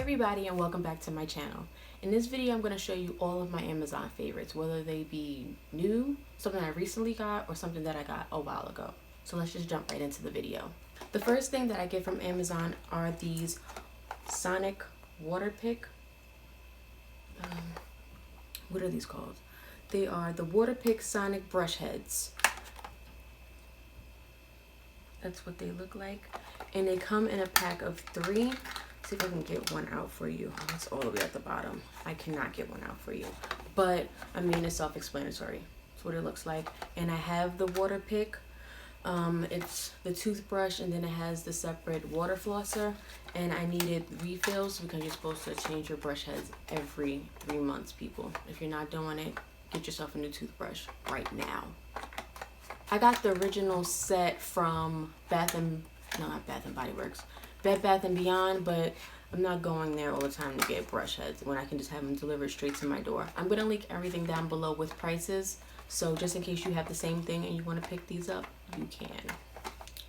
everybody, and welcome back to my channel. In this video I'm going to show you all of my Amazon favorites, whether they be new, something I recently got, or something that I got a while ago. So let's just jump right into the video. The first thing that I get from Amazon are these Sonic water pick. What are these called? They are the water pick Sonic brush heads. That's what they look like, and they come in a pack of 3. See if I can get one out for you. Oh, it's all the way at the bottom. I cannot get one out for you, but I mean, it's self-explanatory. That's what it looks like. And I have the water pick. It's the toothbrush, and then it has the separate water flosser, and I needed refills because you're supposed to change your brush heads every 3 months, people. If you're not doing it, get yourself a new toothbrush right now. I got the original set from Bed Bath & Beyond, but I'm not going there all the time to get brush heads when I can just have them delivered straight to my door. I'm going to link everything down below with prices, so just in case you have the same thing and you want to pick these up, you can.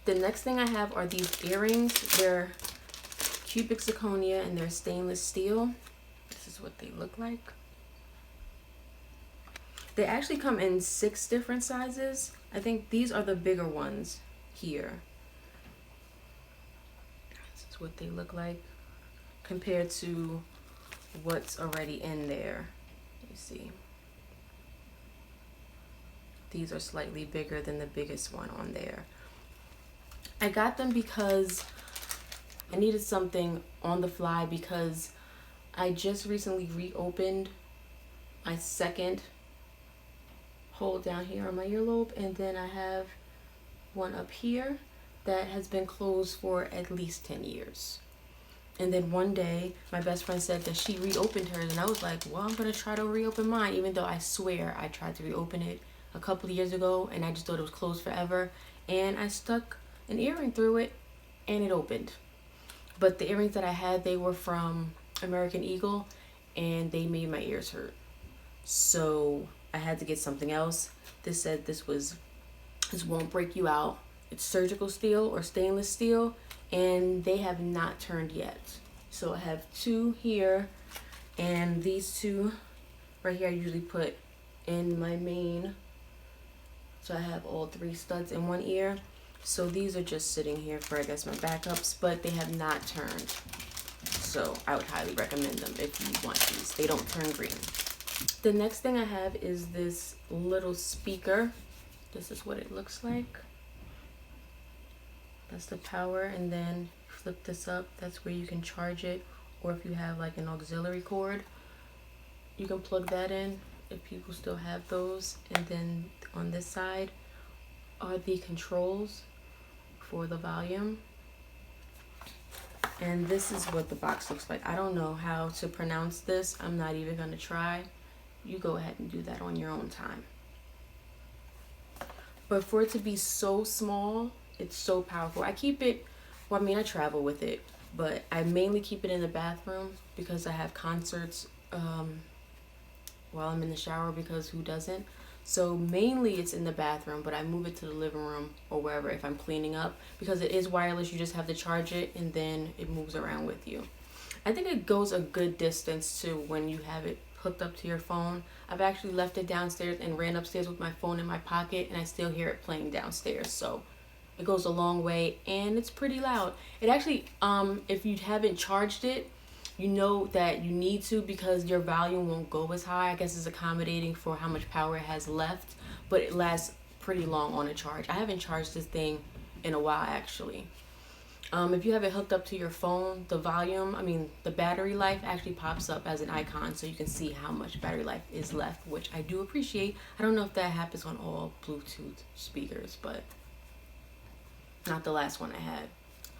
The next thing I have are these earrings. They're cubic zirconia and they're stainless steel. This is what they look like. They actually come in 6 different sizes. I think these are the bigger ones here. This is what they look like compared to what's already in there. You see. These are slightly bigger than the biggest one on there. I got them because I needed something on the fly because I just recently reopened my second hole down here on my earlobe, and then I have one up here that has been closed for at least 10 years. And then one day my best friend said that she reopened hers, and I was like, well, I'm gonna try to reopen mine, even though I swear I tried to reopen it a couple of years ago and I just thought it was closed forever, and I stuck an earring through it and it opened. But the earrings that I had, they were from American Eagle, and they made my ears hurt, so I had to get something else. This said this won't break you out. It's surgical steel or stainless steel, and they have not turned yet. So I have 2 here, and these 2 right here I usually put in my main. So I have all 3 studs in one ear. So these are just sitting here for, I guess, my backups, but they have not turned. So I would highly recommend them if you want these. They don't turn green. The next thing I have is this little speaker. This is what it looks like. That's the power, and then flip this up. That's where you can charge it, or if you have like an auxiliary cord, you can plug that in if people still have those. And then on this side are the controls for the volume. And this is what the box looks like. I don't know how to pronounce this. I'm not even gonna try. You go ahead and do that on your own time. But for it to be so small, it's so powerful. I keep it, well, I mean, I travel with it, but I mainly keep it in the bathroom because I have concerts while I'm in the shower, because who doesn't? So mainly it's in the bathroom, but I move it to the living room or wherever if I'm cleaning up, because it is wireless. You just have to charge it and then it moves around with you. I think it goes a good distance too when you have it hooked up to your phone. I've actually left it downstairs and ran upstairs with my phone in my pocket, and I still hear it playing downstairs. So it goes a long way, and it's pretty loud. It actually, if you haven't charged it, you know that you need to, because your volume won't go as high. I guess it's accommodating for how much power it has left, but it lasts pretty long on a charge. I haven't charged this thing in a while, actually. If you have it hooked up to your phone, the battery life actually pops up as an icon, so you can see how much battery life is left, which I do appreciate. I don't know if that happens on all Bluetooth speakers, but not the last one I had.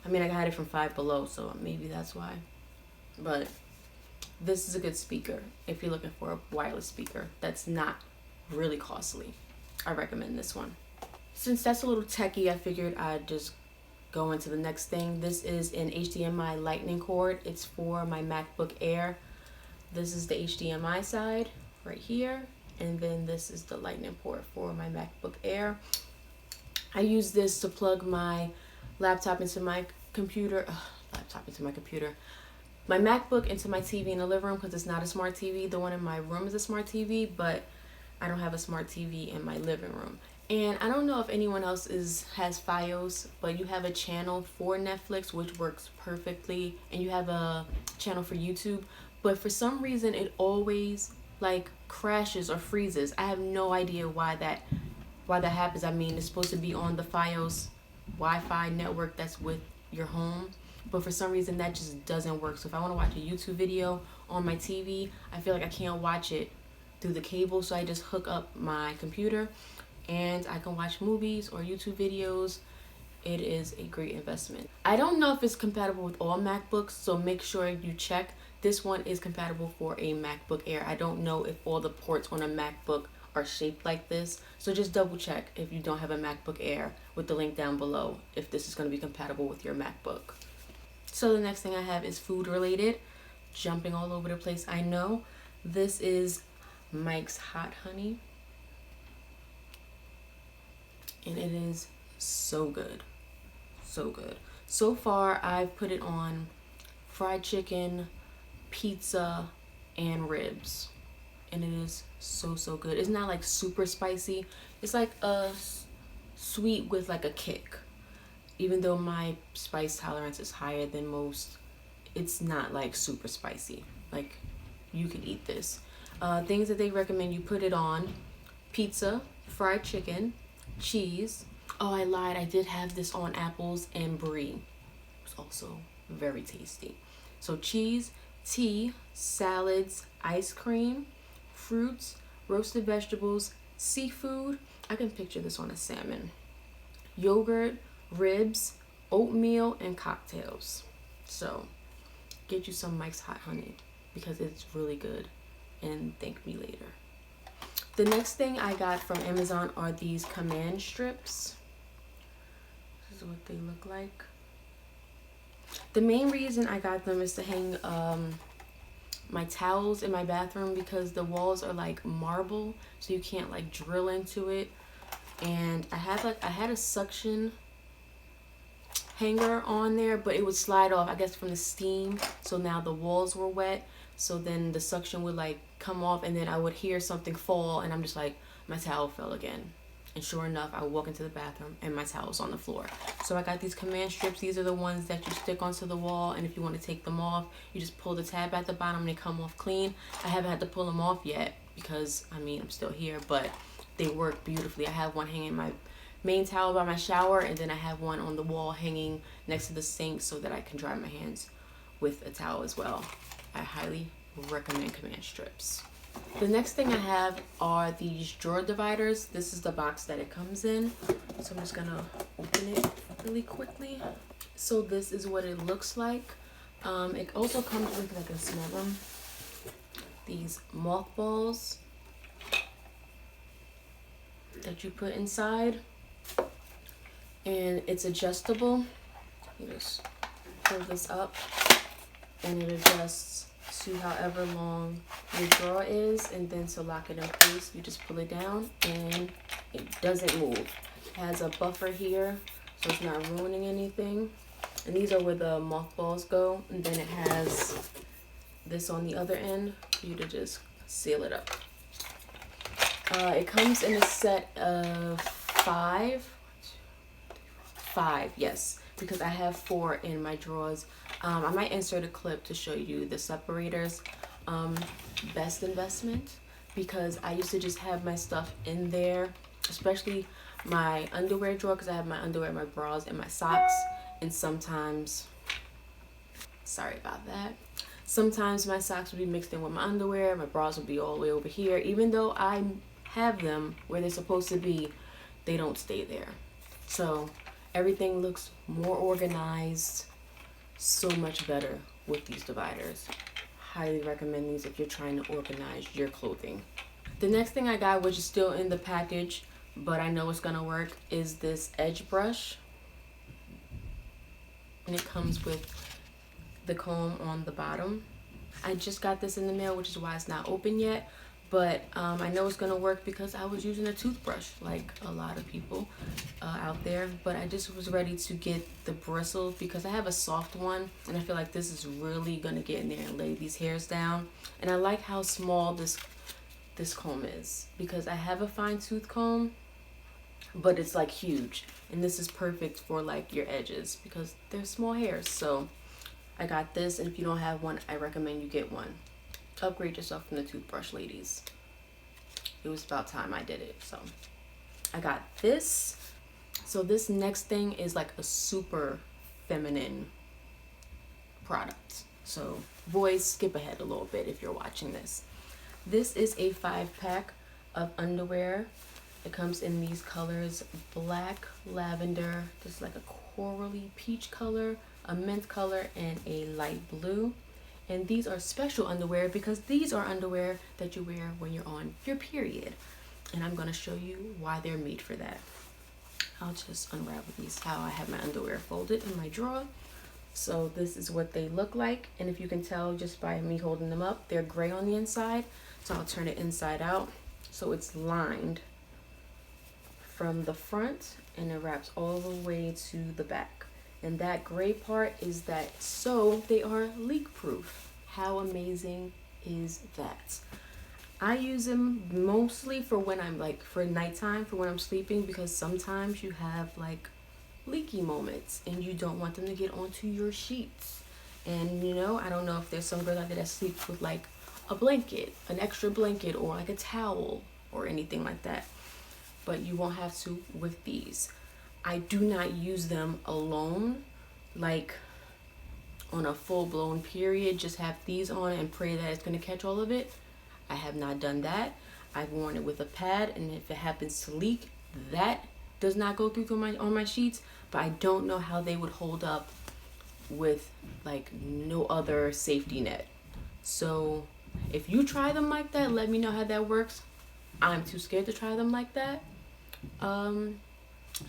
I mean, I had it from Five Below, so maybe that's why. But this is a good speaker if you're looking for a wireless speaker that's not really costly. I recommend this one. Since that's a little techie, I figured I'd just go into the next thing. This is an HDMI lightning cord. It's for my MacBook Air. This is the HDMI side right here, and then this is the lightning port for my MacBook Air. I use this to plug my laptop into my computer. my MacBook into my TV in the living room because it's not a smart TV. The one in my room is a smart TV, but I don't have a smart TV in my living room. And I don't know if anyone else has Fios, but you have a channel for Netflix which works perfectly, and you have a channel for YouTube, but for some reason it always like crashes or freezes. I have no idea why that happens. I mean, it's supposed to be on the Fios Wi-Fi network that's with your home, but for some reason that just doesn't work. So if I want to watch a YouTube video on my TV, I feel like I can't watch it through the cable, so I just hook up my computer and I can watch movies or YouTube videos. It is a great investment. I don't know if it's compatible with all MacBooks, so make sure you check. This one is compatible for a MacBook Air. I don't know if all the ports on a MacBook are shaped like this, so just double check if you don't have a MacBook Air with the link down below if this is going to be compatible with your MacBook. So the next thing I have is food related. Jumping all over the place, I know. This is Mike's Hot Honey, and it is so good. So good. So far I've put it on fried chicken, pizza, and ribs, and it is so good. It's not like super spicy. It's like a sweet with like a kick. Even though my spice tolerance is higher than most, it's not like super spicy. Like, you can eat this. Things that they recommend you put it on: pizza, fried chicken, cheese. Oh, I lied. I did have this on apples and brie. It's also very tasty. So cheese, tea, salads, ice cream, fruits, roasted vegetables, seafood. I can picture this on a salmon. Yogurt, ribs, oatmeal, and cocktails. So get you some Mike's Hot Honey because it's really good, and thank me later. The next thing I got from Amazon are these command strips. This is what they look like. The main reason I got them is to hang my towels in my bathroom because the walls are like marble, so you can't like drill into it. And I had a suction hanger on there, but it would slide off, I guess, from the steam. So now the walls were wet, so then the suction would like come off, and then I would hear something fall, and I'm just like, my towel fell again. And sure enough, I would walk into the bathroom and my towel's on the floor. So I got these command strips. These are the ones that you stick onto the wall, and if you want to take them off, you just pull the tab at the bottom and they come off clean. I haven't had to pull them off yet because, I mean, I'm still here, but they work beautifully. I have one hanging in my main towel by my shower, and then I have one on the wall hanging next to the sink so that I can dry my hands with a towel as well. I highly recommend command strips. The next thing I have are these drawer dividers. This is the box that it comes in. So I'm just gonna open it really quickly. So this is what it looks like. It also comes with, I can smell them, these mothballs that you put inside. And it's adjustable. You just pull this up and it adjusts to however long your drawer is, and then to lock it in place you just pull it down and it doesn't move. It has a buffer here so it's not ruining anything, and these are where the mothballs go, and then it has this on the other end for you to just seal it up. It comes in a set of five, yes, because I have 4 in my drawers. I might insert a clip to show you the separators. Best investment, because I used to just have my stuff in there, especially my underwear drawer, because I have my underwear, my bras, and my socks. And sometimes, sorry about that, sometimes my socks would be mixed in with my underwear, my bras would be all the way over here. Even though I have them where they're supposed to be, they don't stay there. So everything looks more organized, so much better with these dividers. Highly recommend these if you're trying to organize your clothing. The next thing I got, which is still in the package, but I know it's gonna work, is this edge brush. And it comes with the comb on the bottom. I just got this in the mail, which is why it's not open yet, But I know it's gonna work because I was using a toothbrush like a lot of people out there. But I just was ready to get the bristles because I have a soft one, and I feel like this is really gonna get in there and lay these hairs down. And I like how small this comb is because I have a fine tooth comb, but it's like huge, and this is perfect for like your edges because they're small hairs. So I got this, and if you don't have one, I recommend you get one. Upgrade yourself from the toothbrush, ladies. It was about time I did it. So I got this. So this next thing is like a super feminine product. So boys, skip ahead a little bit if you're watching this. This is a 5-pack of underwear. It comes in these colors: black, lavender, just like a corally peach color, a mint color, and a light blue. And these are special underwear because these are underwear that you wear when you're on your period. And I'm going to show you why they're made for that. I'll just unravel these, how I have my underwear folded in my drawer. So this is what they look like. And if you can tell just by me holding them up, they're gray on the inside. So I'll turn it inside out. So it's lined from the front and it wraps all the way to the back. And that gray part is that, so they are leak proof. How amazing is that? I use them mostly for when I'm like, for nighttime, for when I'm sleeping, because sometimes you have like leaky moments and you don't want them to get onto your sheets. And you know, I don't know if there's some girls out there that sleep with like a blanket, an extra blanket, or like a towel or anything like that. But you won't have to with these. I do not use them alone, like on a full-blown period, just have these on and pray that it's going to catch all of it. I have not done that. I've worn it with a pad, and if it happens to leak, that does not go through on my sheets, but I don't know how they would hold up with like no other safety net. So if you try them like that, let me know how that works. I'm too scared to try them like that.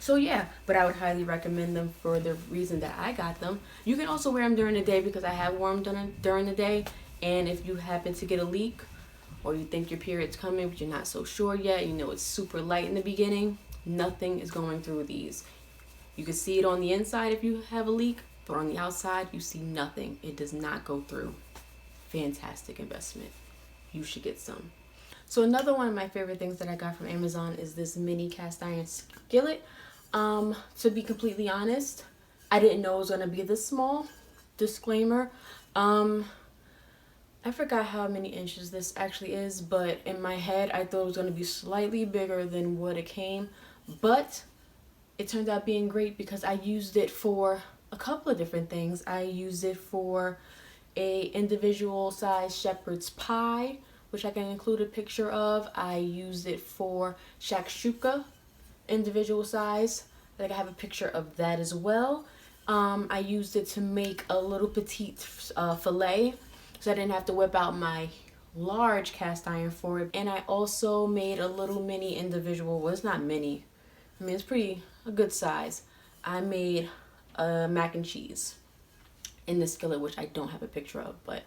So yeah, but I would highly recommend them for the reason that I got them. You can also wear them during the day because I have worn them during the day. And if you happen to get a leak or you think your period's coming but you're not so sure yet, you know it's super light in the beginning, nothing is going through these. You can see it on the inside if you have a leak, but on the outside you see nothing. It does not go through. Fantastic investment. You should get some. So another one of my favorite things that I got from Amazon is this mini cast iron skillet. To be completely honest, I didn't know it was going to be this small. Disclaimer. I forgot how many inches this actually is, but in my head I thought it was going to be slightly bigger than what it came. But it turned out being great because I used it for a couple of different things. I used it for a individual size shepherd's pie, which I can include a picture of. I used it for shakshuka, individual size. Like I have a picture of that as well. I used it to make a little petite fillet, so I didn't have to whip out my large cast iron for it. And I also made a little mini individual. Well, it's not mini. I mean, it's a good size. I made mac and cheese in the skillet, which I don't have a picture of. But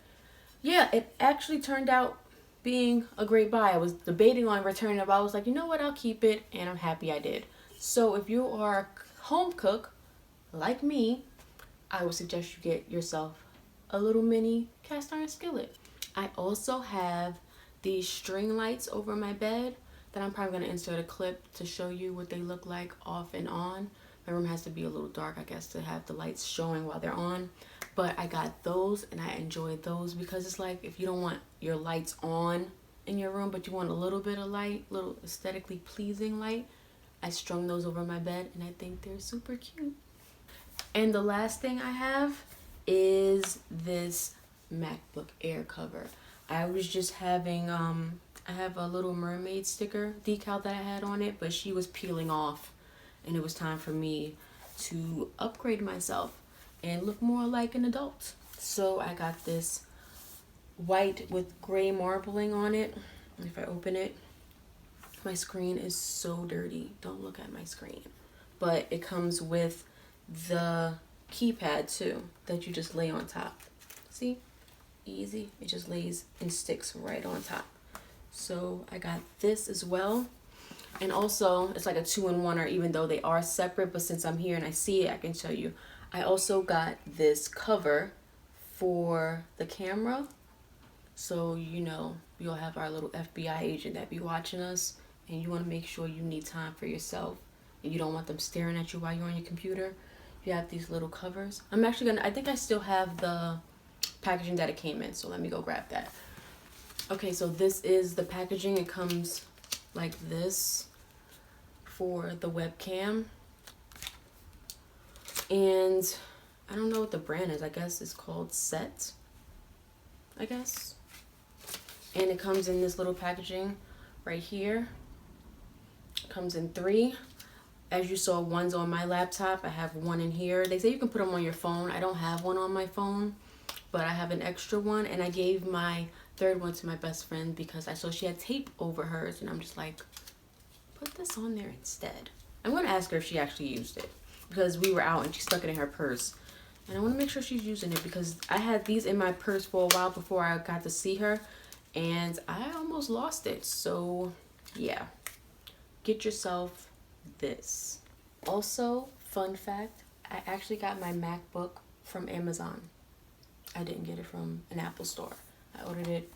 yeah, it actually turned out being a great buy. I was debating on returning it, but I was like, you know what, I'll keep it, and I'm happy I did. So if you are a home cook like me, I would suggest you get yourself a little mini cast iron skillet. I also have these string lights over my bed that I'm probably going to insert a clip to show you what they look like off and on. My room has to be a little dark, I guess, to have the lights showing while they're on. But I got those, and I enjoy those because it's like if you don't want your lights on in your room, but you want a little bit of light, little aesthetically pleasing light, I strung those over my bed, and I think they're super cute. And the last thing I have is this MacBook Air cover. I was just having, I have a little mermaid sticker decal that I had on it, but she was peeling off, and it was time for me to upgrade myself and look more like an adult. So I got this white with gray marbling on it. If I open it, my screen is so dirty. Don't look at my screen. But it comes with the keypad too that you just lay on top. See? Easy. It just lays and sticks right on top. So I got this as well. And also, it's like a 2-in-1, or even though they are separate, but since I'm here and I see it, I can show you. I also got this cover for the camera. So, you know, you'll have our little FBI agent that be watching us, and you want to make sure you need time for yourself, and you don't want them staring at you while you're on your computer. You have these little covers. I'm actually gonna, I think I still have the packaging that it came in, so let me go grab that. Okay, so this is the packaging. It comes like this for the webcam, and I don't know what the brand is. I guess it's called Set, I guess. And it comes in this little packaging right here. It comes in 3. As you saw, one's on my laptop. I have one in here. They say you can put them on your phone. I don't have one on my phone, but I have an extra one, and I gave my 3rd one to my best friend because I saw she had tape over hers, and I'm just like, put this on there instead. I'm going to ask her if she actually used it, because we were out and she stuck it in her purse, and I want to make sure she's using it because I had these in my purse for a while before I got to see her, and I almost lost it. So yeah, get yourself this. Also, fun fact, I actually got my MacBook from Amazon. I didn't get it from an Apple store. I ordered it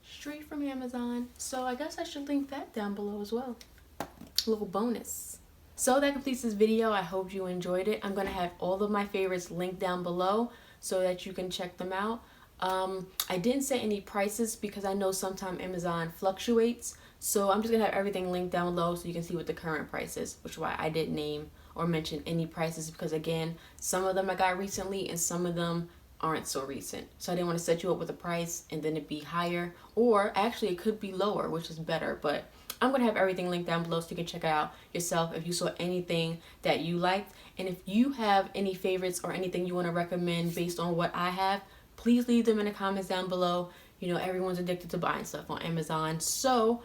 straight from Amazon. So I guess I should link that down below as well. A little bonus. So that completes this video. I hope you enjoyed it. I'm going to have all of my favorites linked down below so that you can check them out. I didn't say any prices because I know sometimes Amazon fluctuates. So I'm just going to have everything linked down below so you can see what the current price is, which is why I didn't name or mention any prices because, again, some of them I got recently and some of them aren't so recent. So I didn't want to set you up with a price and then it be higher, or actually it could be lower, which is better. But I'm going to have everything linked down below so you can check it out yourself if you saw anything that you liked. And if you have any favorites or anything you want to recommend based on what I have, please leave them in the comments down below. You know, everyone's addicted to buying stuff on Amazon, so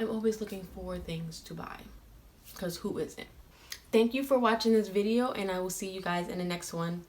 I'm always looking for things to buy, because who isn't? Thank you for watching this video, and I will see you guys in the next one.